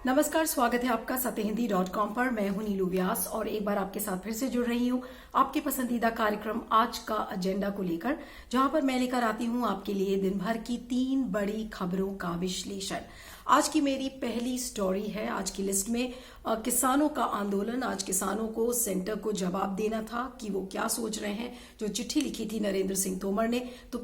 नमस्कार, स्वागत है आपका सत्यहिंदी.com पर। मैं हूं नीलू व्यास और एक बार आपके साथ फिर से जुड़ रही हूं आपके पसंदीदा कार्यक्रम आज का एजेंडा को लेकर, जहां पर मैं लेकर आती हूं आपके लिए दिन भर की 3 बड़ी खबरों का विश्लेषण। आज की मेरी पहली स्टोरी है आज की लिस्ट में किसानों का आंदोलन। आज किसानों को सेंटर को जवाब देना था कि वो क्या सोच रहे हैं। जो चिट्ठी लिखी थी नरेंद्र सिंह तोमर ने, तो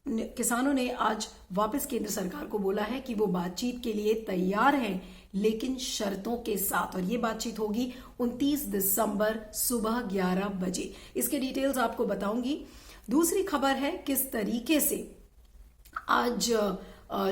किसानों ने आज वापस केंद्र सरकार को बोला है कि वो बातचीत के लिए तैयार हैं, लेकिन शर्तों के साथ। और ये बातचीत होगी 29 दिसंबर सुबह 11 बजे। इसके डिटेल्स आपको बताऊंगी। दूसरी खबर है किस तरीके से आज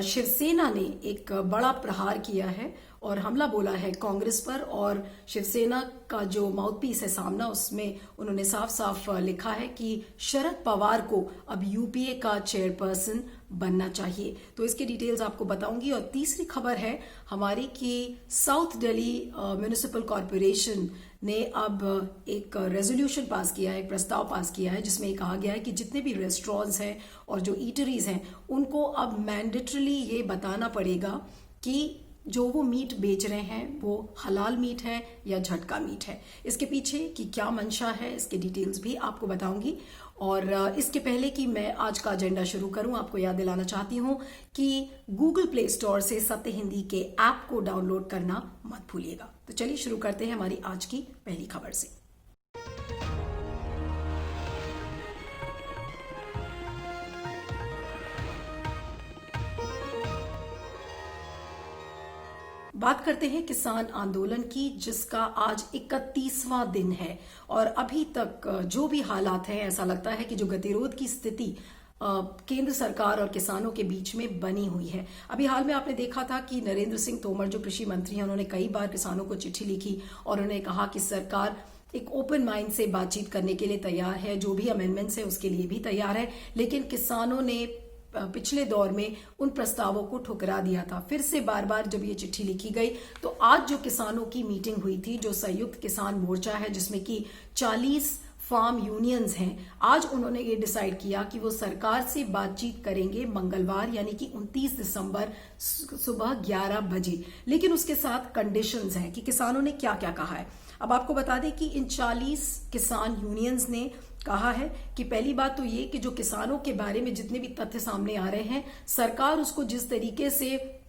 शिवसेना ने एक बड़ा प्रहार किया है और हमला बोला है कांग्रेस पर। और शिवसेना का जो माउथपीस है सामना, उसमें उन्होंने साफ साफ लिखा है कि शरद पवार को अब यूपीए का चेयरपर्सन बनना चाहिए। तो इसके डिटेल्स आपको बताऊंगी। और तीसरी खबर है हमारी कि साउथ दिल्ली म्युनिसिपल कॉरपोरेशन ने अब एक रेजोल्यूशन पास किया है, एक प्रस्ताव पास किया है, जिसमें कहा गया है कि जितने भी रेस्टोरेंट्स हैं और जो ईटरीज हैं, उनको अब मैंडेटरीली ये बताना पड़ेगा कि जो वो मीट बेच रहे हैं वो हलाल मीट है या झटका मीट है। इसके पीछे की क्या मंशा है, इसके डिटेल्स भी आपको बताऊंगी। और इसके पहले कि मैं आज का एजेंडा शुरू करूं, आपको याद दिलाना चाहती हूं कि गूगल प्ले स्टोर से सत्य हिंदी के ऐप को डाउनलोड करना मत भूलिएगा। तो चलिए शुरू करते हैं हमारी आज की पहली खबर से। बात करते हैं किसान आंदोलन की, जिसका आज 31वां दिन है। और अभी तक जो भी हालात हैं, ऐसा लगता है कि जो गतिरोध की स्थिति केंद्र सरकार और किसानों के बीच में बनी हुई है। अभी हाल में आपने देखा था कि नरेंद्र सिंह तोमर जो कृषि मंत्री हैं, उन्होंने कई बार किसानों को चिट्ठी लिखी और उन्होंने कहा कि सरकार एक ओपन माइंड से बातचीत करने के लिए तैयार है, जो भी अमेंडमेंट्स है उसके लिए भी तैयार है। लेकिन किसानों ने पिछले दौर में उन प्रस्तावों को ठुकरा दिया था। फिर से बार बार जब ये चिट्ठी लिखी गई, तो आज जो किसानों की मीटिंग हुई थी, जो संयुक्त किसान मोर्चा है जिसमें कि 40 फार्म यूनियंस हैं, आज उन्होंने ये डिसाइड किया कि वो सरकार से बातचीत करेंगे मंगलवार यानी कि 29 दिसंबर सुबह 11 बजे। लेकिन उसके साथ कंडीशंस हैं कि किसानों ने क्या क्या कहा है। अब आपको बता दें कि इन 40 किसान यूनियंस ने कहा है कि पहली बात तो ये कि जो किसानों के बारे में जितने भी तथ्य सामने आ रहे हैं, सरकार उसको जिस तरीके से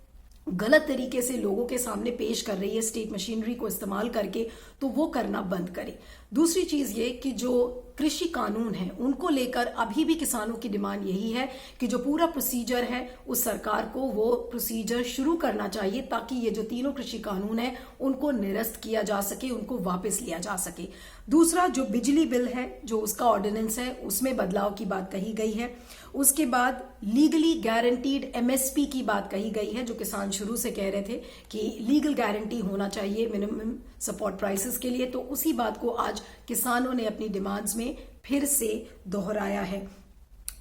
गलत तरीके से लोगों के सामने पेश कर रही है स्टेट मशीनरी को इस्तेमाल करके, तो वो करना बंद करे। दूसरी चीज ये कि जो कृषि कानून है उनको लेकर अभी भी किसानों की डिमांड यही है कि जो पूरा प्रोसीजर है उस सरकार को वो प्रोसीजर शुरू करना चाहिए, ताकि ये जो तीनों कृषि कानून है उनको निरस्त किया जा सके, उनको वापस लिया जा सके। दूसरा, जो बिजली बिल है, जो उसका ऑर्डिनेंस है, उसमें बदलाव की बात कही गई है। उसके बाद लीगली गारंटीड एमएसपी की बात कही गई है, जो किसान शुरू से कह रहे थे कि लीगल गारंटी होना चाहिए मिनिमम सपोर्ट प्राइसेस के लिए। तो उसी बात को आज किसानों ने अपनी डिमांड्स में फिर से दोहराया है।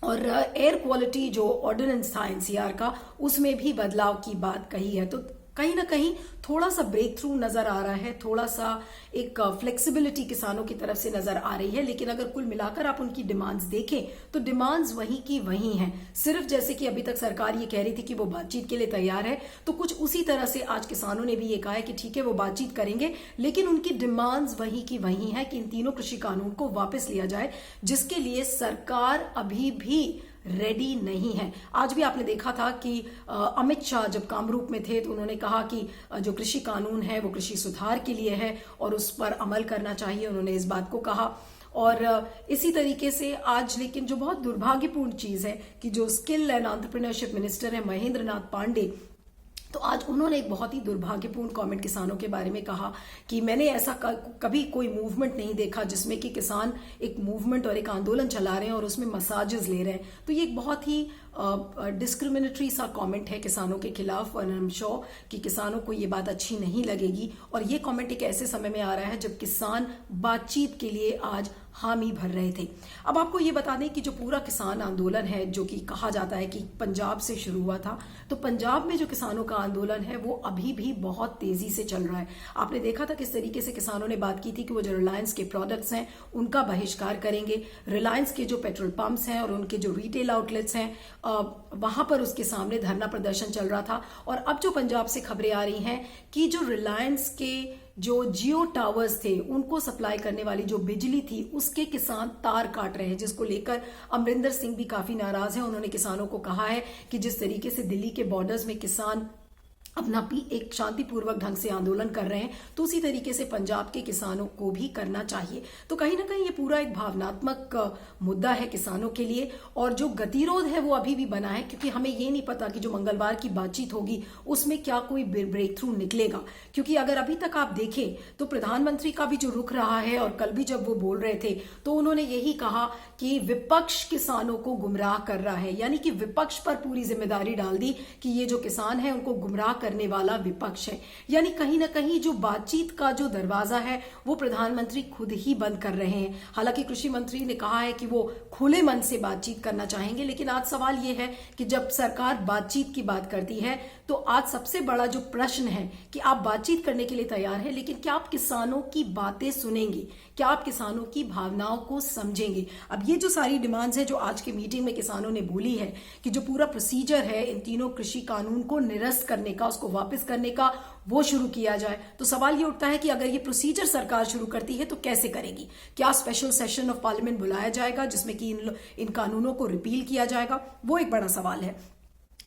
और एयर क्वालिटी जो ऑर्डिनेंस था एनसीआर का, उसमें भी बदलाव की बात कही है। तो कहीं ना कहीं थोड़ा सा ब्रेक थ्रू नजर आ रहा है, थोड़ा सा एक फ्लेक्सिबिलिटी किसानों की तरफ से नजर आ रही है। लेकिन अगर कुल मिलाकर आप उनकी डिमांड्स देखें तो डिमांड्स वहीं की वहीं हैं। सिर्फ जैसे कि अभी तक सरकार ये कह रही थी कि वो बातचीत के लिए तैयार है, तो कुछ उसी तरह से आज किसानों ने भी ये कहा है कि ठीक है वो बातचीत करेंगे, लेकिन उनकी डिमांड्स वहीं की वहीं है कि इन तीनों कृषि कानून को वापस लिया जाए, जिसके लिए सरकार अभी भी रेडी नहीं है। आज भी आपने देखा था कि अमित शाह जब कामरूप में थे तो उन्होंने कहा कि जो कृषि कानून है वो कृषि सुधार के लिए है और उस पर अमल करना चाहिए, उन्होंने इस बात को कहा। और इसी तरीके से आज, लेकिन जो बहुत दुर्भाग्यपूर्ण चीज है कि जो स्किल एंड एंटरप्रेन्योरशिप मिनिस्टर है महेंद्र नाथ पांडे, तो आज उन्होंने एक बहुत ही दुर्भाग्यपूर्ण कमेंट किसानों के बारे में कहा कि मैंने ऐसा कभी कोई मूवमेंट नहीं देखा जिसमें कि किसान एक मूवमेंट और एक आंदोलन चला रहे हैं और उसमें मसाजेस ले रहे हैं। तो ये एक बहुत ही डिस्क्रिमिनेटरी सा कमेंट है किसानों के खिलाफ, और आई एम श्योर कि किसानों को ये बात अच्छी नहीं लगेगी। और ये कमेंट एक ऐसे समय में आ रहा है जब किसान बातचीत के लिए आज हामी भर रहे थे। अब आपको ये बता दें कि जो पूरा किसान आंदोलन है, जो कि कहा जाता है कि पंजाब से शुरू हुआ था, तो पंजाब में जो किसानों का आंदोलन है वो अभी भी बहुत तेजी से चल रहा है। आपने देखा था किस तरीके से किसानों ने बात की थी कि वो जो रिलायंस के प्रोडक्ट्स हैं उनका बहिष्कार करेंगे। रिलायंस के जो पेट्रोल पंप्स हैं और उनके जो रिटेल आउटलेट्स हैं वहां पर उसके सामने धरना प्रदर्शन चल रहा था। और अब जो पंजाब से खबरें आ रही हैं कि जो रिलायंस के जो जियो टावर्स थे उनको सप्लाई करने वाली जो बिजली थी उसके किसान तार काट रहे हैं, जिसको लेकर अमरिंदर सिंह भी काफी नाराज हैं। उन्होंने किसानों को कहा है कि जिस तरीके से दिल्ली के बॉर्डर्स में किसान अपना भी एक शांतिपूर्वक ढंग से आंदोलन कर रहे हैं, तो उसी तरीके से पंजाब के किसानों को भी करना चाहिए। तो कहीं ना कहीं ये पूरा एक भावनात्मक मुद्दा है किसानों के लिए। और जो गतिरोध है वो अभी भी बना है, क्योंकि हमें ये नहीं पता कि जो मंगलवार की बातचीत होगी उसमें क्या कोई ब्रेक थ्रू निकलेगा। क्योंकि अगर अभी तक आप देखें तो प्रधानमंत्री का भी जो रुख रहा है, और कल भी जब वो बोल रहे थे तो उन्होंने यही कहा कि विपक्ष किसानों को गुमराह कर रहा है, यानी कि विपक्ष पर पूरी जिम्मेदारी डाल दी कि ये जो किसान है उनको गुमराह करने वाला विपक्ष है। यानी कहीं ना कहीं जो बातचीत का जो दरवाजा है वो प्रधानमंत्री खुद ही बंद कर रहे हैं। हालांकि कृषि मंत्री ने कहा है कि वो खुले मन से बातचीत करना चाहेंगे, लेकिन आज सवाल ये है कि जब सरकार बातचीत की बात करती है तो आज सबसे बड़ा जो प्रश्न है कि आप बातचीत करने के लिए तैयार हैं, लेकिन क्या आप किसानों की बातें सुनेंगे, क्या आप किसानों की भावनाओं को समझेंगे। अब ये जो सारी डिमांड्स है जो आज की मीटिंग में किसानों ने बोली है कि जो पूरा प्रोसीजर है इन तीनों कृषि कानून को निरस्त करने का, उसको वापस करने का, वो शुरू किया जाए, तो सवाल ये उठता है कि अगर ये प्रोसीजर सरकार शुरू करती है तो कैसे करेगी। क्या स्पेशल सेशन ऑफ पार्लियामेंट बुलाया जाएगा जिसमें कि इन कानूनों को रिपील किया जाएगा, वो एक बड़ा सवाल है।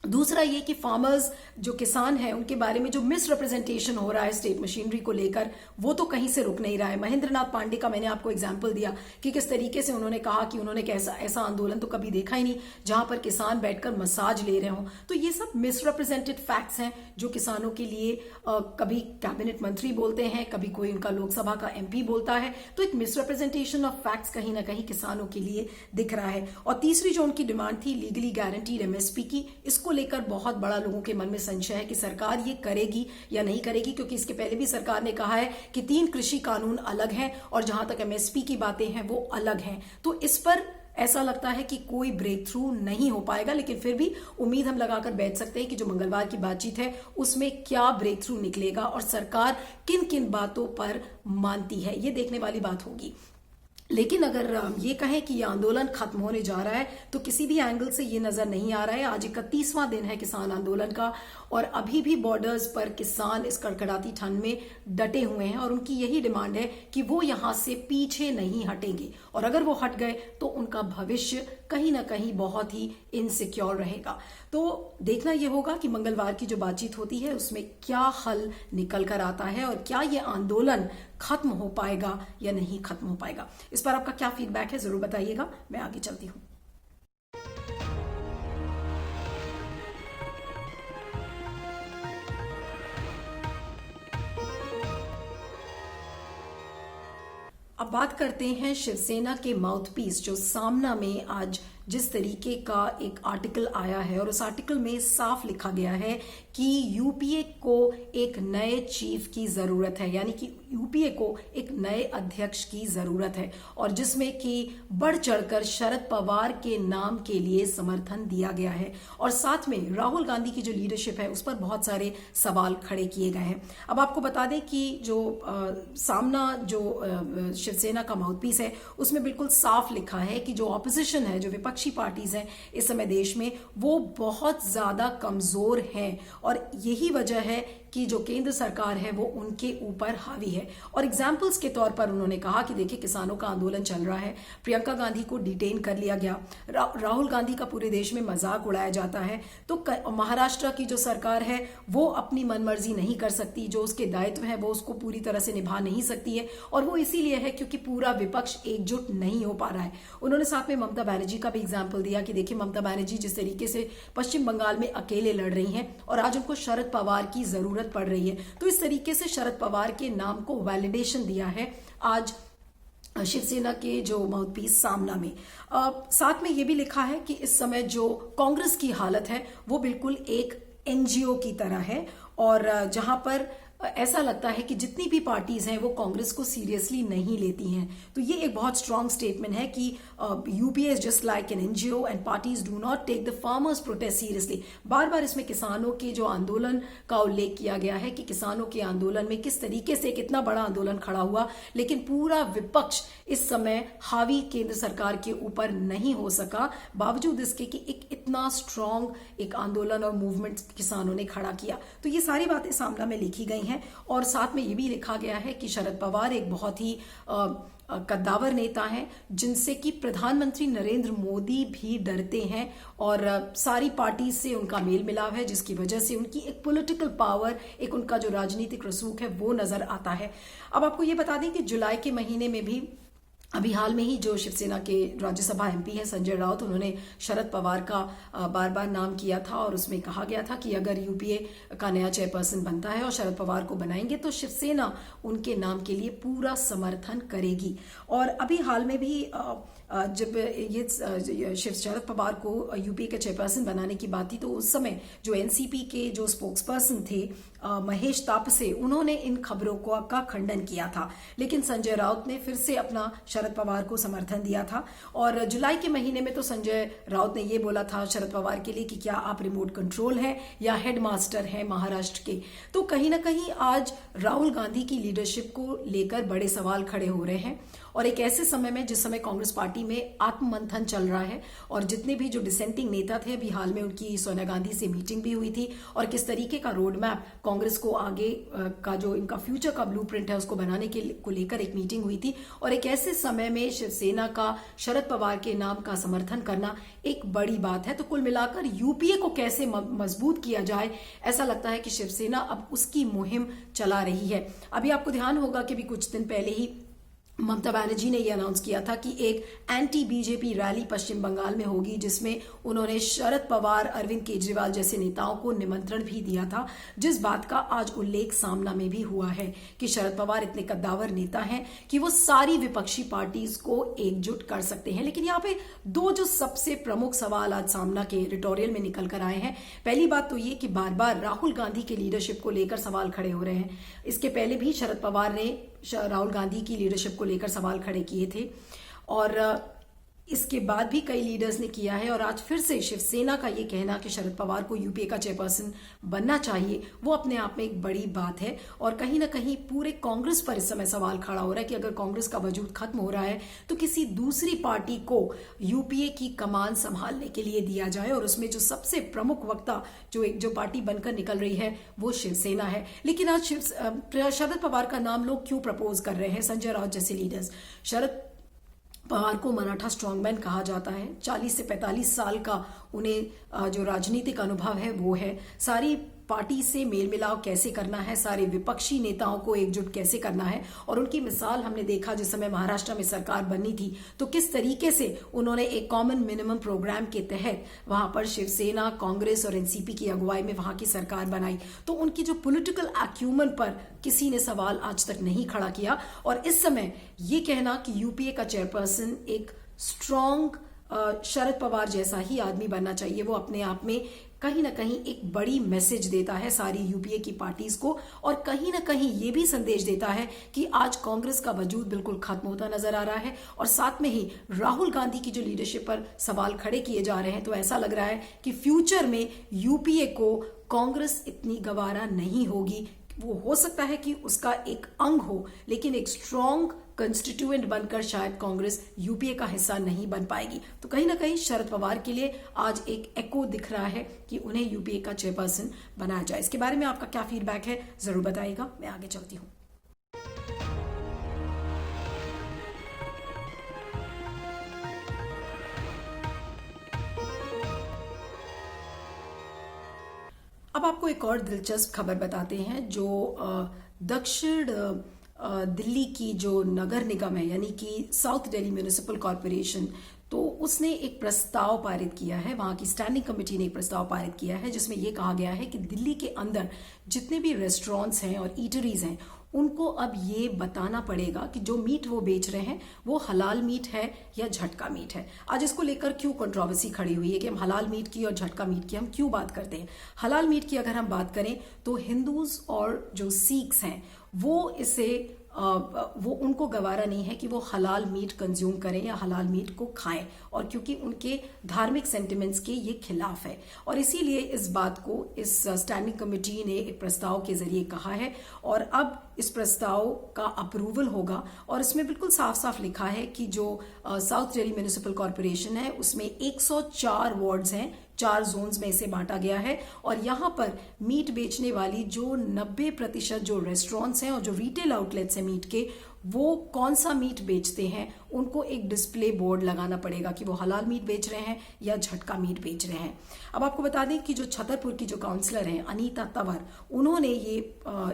दूसरा ये कि फार्मर्स जो किसान हैं उनके बारे में जो मिस रिप्रेजेंटेशन हो रहा है स्टेट मशीनरी को लेकर, वो तो कहीं से रुक नहीं रहा है। महेंद्र नाथ पांडे का मैंने आपको एग्जांपल दिया कि किस तरीके से उन्होंने कहा कि उन्होंने ऐसा आंदोलन तो कभी देखा ही नहीं जहां पर किसान बैठकर मसाज ले रहे हों। तो ये सब मिस रिप्रेजेंटेड फैक्ट्स हैं जो किसानों के लिए कभी कैबिनेट मंत्री बोलते हैं, कभी कोई उनका लोकसभा का MP बोलता है, तो एक मिस रिप्रेजेंटेशन ऑफ फैक्ट्स कहीं ना कहीं किसानों के लिए दिख रहा है। और तीसरी जो उनकी डिमांड थी लीगली गारंटीड MSP की, इसको लेकर बहुत बड़ा लोगों के मन में संशय है कि सरकार ये करेगी या नहीं करेगी, क्योंकि इसके पहले भी सरकार ने कहा है कि 3 कृषि कानून अलग हैं और जहां तक MSP की बातें हैं वो अलग हैं। तो इस पर ऐसा लगता है कि कोई ब्रेक थ्रू नहीं हो पाएगा, लेकिन फिर भी उम्मीद हम लगाकर बैठ सकते हैं कि जो मंगलवार की बातचीत है उसमें क्या ब्रेक थ्रू निकलेगा और सरकार किन किन बातों पर मानती है, ये देखने वाली बात होगी। लेकिन अगर ये कहें कि ये आंदोलन खत्म होने जा रहा है तो किसी भी एंगल से ये नजर नहीं आ रहा है। आज 31वां दिन है किसान आंदोलन का और अभी भी बॉर्डर्स पर किसान इस कड़कड़ाती ठंड में डटे हुए हैं और उनकी यही डिमांड है कि वो यहां से पीछे नहीं हटेंगे, और अगर वो हट गए तो उनका भविष्य कहीं ना कहीं बहुत ही इनसिक्योर रहेगा। तो देखना यह होगा कि मंगलवार की जो बातचीत होती है उसमें क्या हल निकल कर आता है और क्या ये आंदोलन खत्म हो पाएगा या नहीं खत्म हो पाएगा। इस पर आपका क्या फीडबैक है जरूर बताइएगा। मैं आगे चलती हूं। अब बात करते हैं शिवसेना के माउथपीस जो सामना में आज जिस तरीके का एक आर्टिकल आया है, और उस आर्टिकल में साफ लिखा गया है कि यूपीए को एक नए चीफ की जरूरत है, यानी कि यूपीए को एक नए अध्यक्ष की जरूरत है, और जिसमें कि बढ़ चढ़कर शरद पवार के नाम के लिए समर्थन दिया गया है और साथ में राहुल गांधी की जो लीडरशिप है उस पर बहुत सारे सवाल खड़े किए गए हैं। अब आपको बता दें कि जो सामना जो शिवसेना का माउथपीस है उसमें बिल्कुल साफ लिखा है कि जो ऑपोजिशन है, जो विपक्षी पार्टीज हैं इस समय देश में, वो बहुत ज्यादा कमजोर हैं और यही वजह है कि जो केंद्र सरकार है वो उनके ऊपर हावी है। और एग्जाम्पल्स के तौर पर उन्होंने कहा कि देखिए किसानों का आंदोलन चल रहा है, प्रियंका गांधी को डिटेन कर लिया गया, राहुल गांधी का पूरे देश में मजाक उड़ाया जाता है, तो महाराष्ट्र की जो सरकार है वो अपनी मनमर्जी नहीं कर सकती, जो उसके दायित्व है वो उसको पूरी तरह से निभा नहीं सकती है, और वो इसीलिए है क्योंकि पूरा विपक्ष एकजुट नहीं हो पा रहा है। उन्होंने साथ में ममता बनर्जी का भी एग्जाम्पल दिया कि देखिए ममता बनर्जी जिस तरीके से पश्चिम बंगाल में अकेले लड़ रही हैं और आज उनको शरद पवार की जरूरत पड़ रही है, तो इस तरीके से शरद पवार के नाम को वैलिडेशन दिया है आज शिवसेना के जो माउथपीस सामना में। साथ में यह भी लिखा है कि इस समय जो कांग्रेस की हालत है वो बिल्कुल एक NGO की तरह है, और जहां पर ऐसा लगता है कि जितनी भी पार्टीज हैं वो कांग्रेस को सीरियसली नहीं लेती हैं। तो ये एक बहुत स्ट्रांग स्टेटमेंट है कि UPA is just like an NGO and parties do not take the farmers protest seriously. बार बार इसमें किसानों के जो आंदोलन का उल्लेख किया गया है कि किसानों के आंदोलन में किस तरीके से एक इतना बड़ा आंदोलन खड़ा हुआ, लेकिन पूरा विपक्ष इस समय हावी केंद्र सरकार के ऊपर नहीं हो सका, बावजूद इसके कि एक इतना स्ट्रांग एक आंदोलन और मूवमेंट किसानों ने खड़ा किया। तो ये सारी बातें सामना में लिखी गई हैं और साथ में ये भी लिखा गया है कि शरद पवार एक बहुत ही कद्दावर नेता हैं जिनसे कि प्रधानमंत्री नरेंद्र मोदी भी डरते हैं और सारी पार्टी से उनका मेल मिलाप है, जिसकी वजह से उनकी एक पॉलिटिकल पावर, एक उनका जो राजनीतिक रसूख है वो नजर आता है। अब आपको ये बता दें कि जुलाई के महीने में भी अभी हाल में ही जो शिवसेना के राज्यसभा एमपी हैं संजय राउत, उन्होंने शरद पवार का बार बार नाम किया था और उसमें कहा गया था कि अगर यूपीए का नया चेयरपर्सन बनता है और शरद पवार को बनाएंगे तो शिवसेना उनके नाम के लिए पूरा समर्थन करेगी। और अभी हाल में भी जब ये शरद पवार को यूपीए के चेयरपर्सन बनाने की बात थी तो उस समय जो एनसीपी के जो स्पोक्सपर्सन थे महेश तापसे, उन्होंने इन खबरों का खंडन किया था, लेकिन संजय राउत ने फिर से अपना शरद पवार को समर्थन दिया था। और जुलाई के महीने में तो संजय राउत ने ये बोला था शरद पवार के लिए कि क्या आप रिमोट कंट्रोल हैं या हेडमास्टर हैं महाराष्ट्र के। तो कहीं ना कहीं आज राहुल गांधी की लीडरशिप को लेकर बड़े सवाल खड़े हो रहे हैं और एक ऐसे समय में जिस समय कांग्रेस पार्टी में आत्ममंथन चल रहा है और जितने भी जो डिसेंटिंग नेता थे, अभी हाल में उनकी सोनिया गांधी से मीटिंग भी हुई थी और किस तरीके का रोड मैप कांग्रेस को आगे का जो इनका फ्यूचर का ब्लूप्रिंट है उसको बनाने को लेकर एक मीटिंग हुई थी। और एक ऐसे समय में शिवसेना का शरद पवार के नाम का समर्थन करना एक बड़ी बात है। तो कुल मिलाकर यूपीए को कैसे मजबूत किया जाए, ऐसा लगता है कि शिवसेना अब उसकी मुहिम चला रही है। अभी आपको ध्यान होगा कि भी कुछ दिन पहले ही ममता बनर्जी ने यह अनाउंस किया था कि एक एंटी बीजेपी रैली पश्चिम बंगाल में होगी, जिसमें उन्होंने शरद पवार, अरविंद केजरीवाल जैसे नेताओं को निमंत्रण भी दिया था, जिस बात का आज उल्लेख सामना में भी हुआ है कि शरद पवार इतने कद्दावर नेता हैं कि वो सारी विपक्षी पार्टीज को एकजुट कर सकते हैं। लेकिन यहाँ पे दो जो सबसे प्रमुख सवाल आज सामना के एडिटोरियल में निकल कर आए हैं, पहली बात तो ये कि बार बार राहुल गांधी के लीडरशिप को लेकर सवाल खड़े हो रहे हैं। इसके पहले भी शरद पवार ने राहुल गांधी की लीडरशिप को लेकर सवाल खड़े किए थे और इसके बाद भी कई लीडर्स ने किया है। और आज फिर से शिवसेना का ये कहना कि शरद पवार को यूपीए का चेयरपर्सन बनना चाहिए, वो अपने आप में एक बड़ी बात है। और कहीं ना कहीं पूरे कांग्रेस पर इस समय सवाल खड़ा हो रहा है कि अगर कांग्रेस का वजूद खत्म हो रहा है तो किसी दूसरी पार्टी को यूपीए की कमान संभालने के लिए दिया जाए। और उसमें जो सबसे प्रमुख वक्ता जो पार्टी बनकर निकल रही है वो शिवसेना है। लेकिन आज शरद पवार का नाम लोग क्यों प्रपोज कर रहे हैं? संजय राउत जैसे लीडर्स, शरद पवार को मराठा स्ट्रांगमैन कहा जाता है, 40 से 45 साल का उन्हें जो राजनीतिक अनुभव है वो है, सारी पार्टी से मेल मिलाप कैसे करना है, सारे विपक्षी नेताओं को एकजुट कैसे करना है। और उनकी मिसाल हमने देखा जिस समय महाराष्ट्र में सरकार बननी थी तो किस तरीके से उन्होंने एक कॉमन मिनिमम प्रोग्राम के तहत वहां पर शिवसेना, कांग्रेस और एनसीपी की अगुवाई में वहां की सरकार बनाई। तो उनकी जो पॉलिटिकल एक्यूमन पर किसी ने सवाल आज तक नहीं खड़ा किया। और इस समय ये कहना कि यूपीए का चेयरपर्सन एक स्ट्रांग शरद पवार जैसा ही आदमी बनना चाहिए, वो अपने आप में कहीं ना कहीं एक बड़ी मैसेज देता है सारी यूपीए की पार्टीज को। और कहीं ना कहीं ये भी संदेश देता है कि आज कांग्रेस का वजूद बिल्कुल खत्म होता नजर आ रहा है। और साथ में ही राहुल गांधी की जो लीडरशिप पर सवाल खड़े किए जा रहे हैं, तो ऐसा लग रहा है कि फ्यूचर में यूपीए को कांग्रेस इतनी गवारा नहीं होगी। वो हो सकता है कि उसका एक अंग हो, लेकिन एक स्ट्रॉन्ग कंस्टिट्यूएंट बनकर शायद कांग्रेस यूपीए का हिस्सा नहीं बन पाएगी। तो कहीं ना कहीं शरद पवार के लिए आज एक एको दिख रहा है कि उन्हें यूपीए का चेयरपर्सन बनाया जाए। इसके बारे में आपका क्या फीडबैक है जरूर बताइएगा। मैं आगे चलती हूँ। अब आपको एक और दिलचस्प खबर बताते हैं। जो दक्षिण दिल्ली की जो नगर निगम है, यानी कि साउथ दिल्ली म्युनिसिपल कॉरपोरेशन, तो उसने एक प्रस्ताव पारित किया है, वहां की स्टैंडिंग कमेटी ने एक प्रस्ताव पारित किया है जिसमें यह कहा गया है कि दिल्ली के अंदर जितने भी रेस्टोरेंट्स हैं और ईटरीज हैं उनको अब ये बताना पड़ेगा कि जो मीट वो बेच रहे हैं वो हलाल मीट है या झटका मीट है। आज इसको लेकर क्यों कंट्रोवर्सी खड़ी हुई है कि हम हलाल मीट की और झटका मीट की हम क्यों बात करते हैं। हलाल मीट की अगर हम बात करें तो हिंदूज और जो सिख्स हैं वो इसे वो उनको गवारा नहीं है कि वो हलाल मीट कंज्यूम करें या हलाल मीट को खाएं, और क्योंकि उनके धार्मिक सेंटिमेंट्स के ये खिलाफ है। और इसीलिए इस बात को इस स्टैंडिंग कमेटी ने एक प्रस्ताव के जरिए कहा है और अब इस प्रस्ताव का अप्रूवल होगा। और इसमें बिल्कुल साफ साफ लिखा है कि जो साउथ दिल्ली म्युनिसिपल कॉर्पोरेशन है उसमें 104 वार्ड्स हैं, 4 जोन्स में इसे बांटा गया है। और यहाँ पर मीट बेचने वाली जो 90% जो रेस्टोरेंट्स हैं और जो रिटेल आउटलेट्स हैं मीट के, वो कौन सा मीट बेचते हैं उनको एक डिस्प्ले बोर्ड लगाना पड़ेगा कि वो हलाल मीट बेच रहे हैं या झटका मीट बेच रहे हैं। अब आपको बता दें कि जो छतरपुर की जो काउंसलर हैं अनीता तंवर, उन्होंने ये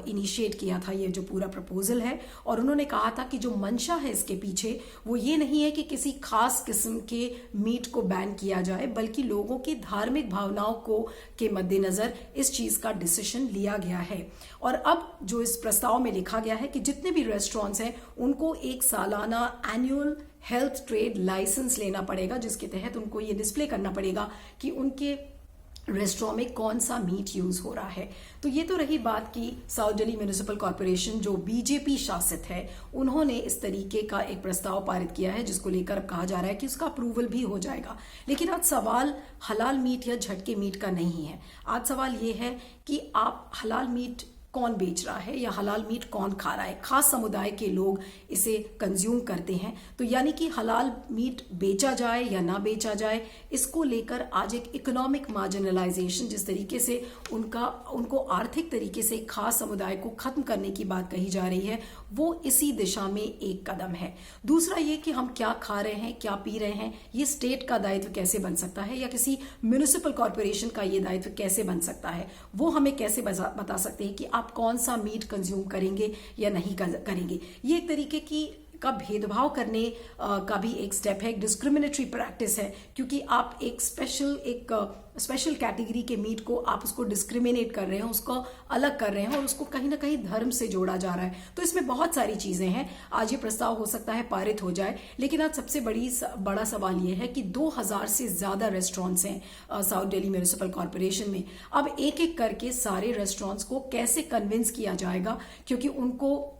इनिशिएट किया था ये जो पूरा प्रपोजल है, और उन्होंने कहा था कि जो मंशा है इसके पीछे वो ये नहीं है कि किसी खास किस्म के मीट को बैन किया जाए, बल्कि लोगों की धार्मिक भावनाओं को के मद्देनजर इस चीज का डिसीजन लिया गया है। और अब जो इस प्रस्ताव में लिखा गया है कि जितने भी रेस्टोरेंट्स हैं उनको एक सालाना एनुअल हेल्थ ट्रेड लाइसेंस लेना पड़ेगा, जिसके तहत उनको ये डिस्प्ले करना पड़ेगा कि उनके रेस्टोरेंट में कौन सा मीट यूज हो रहा है। तो ये तो रही बात की साउथ दिल्ली म्युनिसिपल कॉर्पोरेशन जो बीजेपी शासित है, उन्होंने इस तरीके का एक प्रस्ताव पारित किया है जिसको लेकर अब कहा जा रहा है कि उसका अप्रूवल भी हो जाएगा। लेकिन आज सवाल हलाल मीट या झटके मीट का नहीं है। आज सवाल ये है कि आप हलाल मीट कौन बेच रहा है या हलाल मीट कौन खा रहा है। खास समुदाय के लोग इसे कंज्यूम करते हैं, तो यानी कि हलाल मीट बेचा जाए या ना बेचा जाए, इसको लेकर आज एक इकोनॉमिक मार्जिनलाइजेशन, जिस तरीके से उनको आर्थिक तरीके से खास समुदाय को खत्म करने की बात कही जा रही है, वो इसी दिशा में एक कदम है। दूसरा ये कि हम क्या खा रहे हैं, क्या पी रहे हैं, ये स्टेट का दायित्व कैसे बन सकता है या किसी म्युनिसिपल कॉर्पोरेशन का ये दायित्व कैसे बन सकता है। वो हमें कैसे बता सकते हैं कि आप कौन सा मीट कंज्यूम करेंगे या नहीं करेंगे। ये एक तरीके का भेदभाव करने का भी एक स्टेप है, एक डिस्क्रिमिनेटरी प्रैक्टिस है, क्योंकि आप एक स्पेशल कैटेगरी के मीट को आप उसको डिस्क्रिमिनेट कर रहे हैं, उसको अलग कर रहे हैं और उसको कहीं ना कहीं धर्म से जोड़ा जा रहा है। तो इसमें बहुत सारी चीजें हैं। आज ये प्रस्ताव हो सकता है पारित हो जाए, लेकिन आज सबसे बड़ा सवाल ये है कि 2000 से ज्यादा रेस्टोरेंट्स हैं साउथ दिल्ली म्युनिसिपल कॉर्पोरेशन में। अब एक एक करके सारे रेस्टोरेंट्स को कैसे कन्विंस किया जाएगा, क्योंकि उनको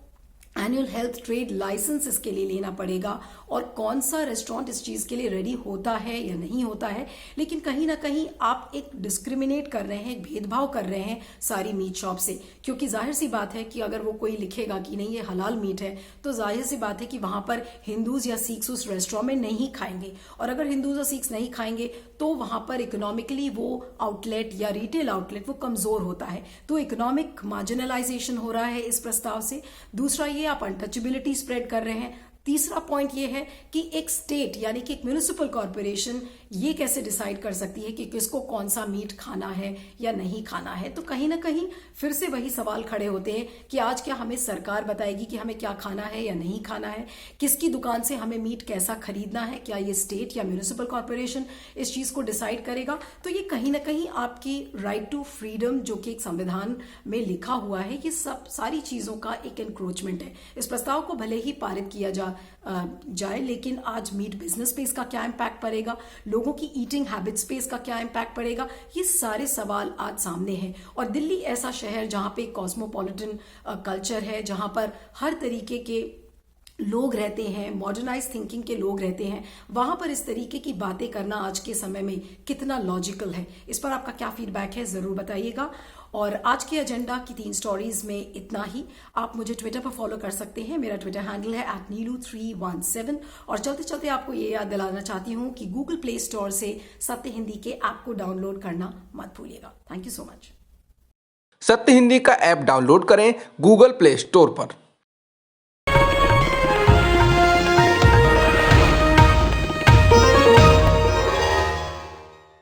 एनुअल हेल्थ ट्रेड लाइसेंस इसके लिए लेना पड़ेगा, और कौन सा रेस्टोरेंट इस चीज के लिए रेडी होता है या नहीं होता है। लेकिन कहीं ना कहीं आप एक डिस्क्रिमिनेट कर रहे हैं, एक भेदभाव कर रहे हैं सारी मीट शॉप से, क्योंकि जाहिर सी बात है कि अगर वो कोई लिखेगा कि नहीं ये हलाल मीट है, तो जाहिर सी बात है कि वहां पर हिंदूज या सिख्स उस रेस्टोरेंट में नहीं खाएंगे, और अगर हिंदूज और सिख्स नहीं खाएंगे तो वहां पर इकोनॉमिकली वो आउटलेट या रिटेल आउटलेट वो कमजोर होता है। तो इकोनॉमिक मार्जिनलाइजेशन हो रहा है इस प्रस्ताव से। दूसरा ये आप अनटचेबिलिटी स्प्रेड कर रहे हैं। तीसरा पॉइंट ये है कि एक स्टेट यानी कि एक म्युनिसिपल कॉर्पोरेशन ये कैसे डिसाइड कर सकती है कि किसको कौन सा मीट खाना है या नहीं खाना है। तो कहीं ना कहीं फिर से वही सवाल खड़े होते हैं कि आज क्या हमें सरकार बताएगी कि हमें क्या खाना है या नहीं खाना है, किसकी दुकान से हमें मीट कैसा खरीदना है, क्या ये स्टेट या म्युनिसिपल कॉर्पोरेशन इस चीज को डिसाइड करेगा। तो ये कहीं ना कहीं आपकी राइट टू फ्रीडम जो कि एक संविधान में लिखा हुआ है, ये सब सारी चीजों का एक एनक्रोचमेंट है। इस प्रस्ताव को भले ही पारित किया जाए, लेकिन आज मीट बिजनेस पे इसका क्या इम्पैक्ट पड़ेगा, लोगों की ईटिंग हैबिट्स पे इसका क्या इम्पैक्ट पड़ेगा, ये सारे सवाल आज सामने हैं। और दिल्ली ऐसा शहर जहां पे कॉस्मोपॉलिटन कल्चर है, जहां पर हर तरीके के लोग रहते हैं, मॉडर्नाइज थिंकिंग के लोग रहते हैं, वहां पर इस तरीके की बातें करना आज के समय में कितना लॉजिकल है। इस पर आपका क्या फीडबैक है जरूर बताइएगा। और आज के एजेंडा की 3 स्टोरीज में इतना ही। आप मुझे ट्विटर पर फॉलो कर सकते हैं, मेरा ट्विटर हैंडल है @neelu317। और चलते चलते आपको ये याद दिलाना चाहती हूँ कि गूगल प्ले स्टोर से सत्य हिंदी के ऐप को डाउनलोड करना मत भूलिएगा। Thank you so much. सत्य हिंदी का ऐप डाउनलोड करें गूगल प्ले स्टोर पर।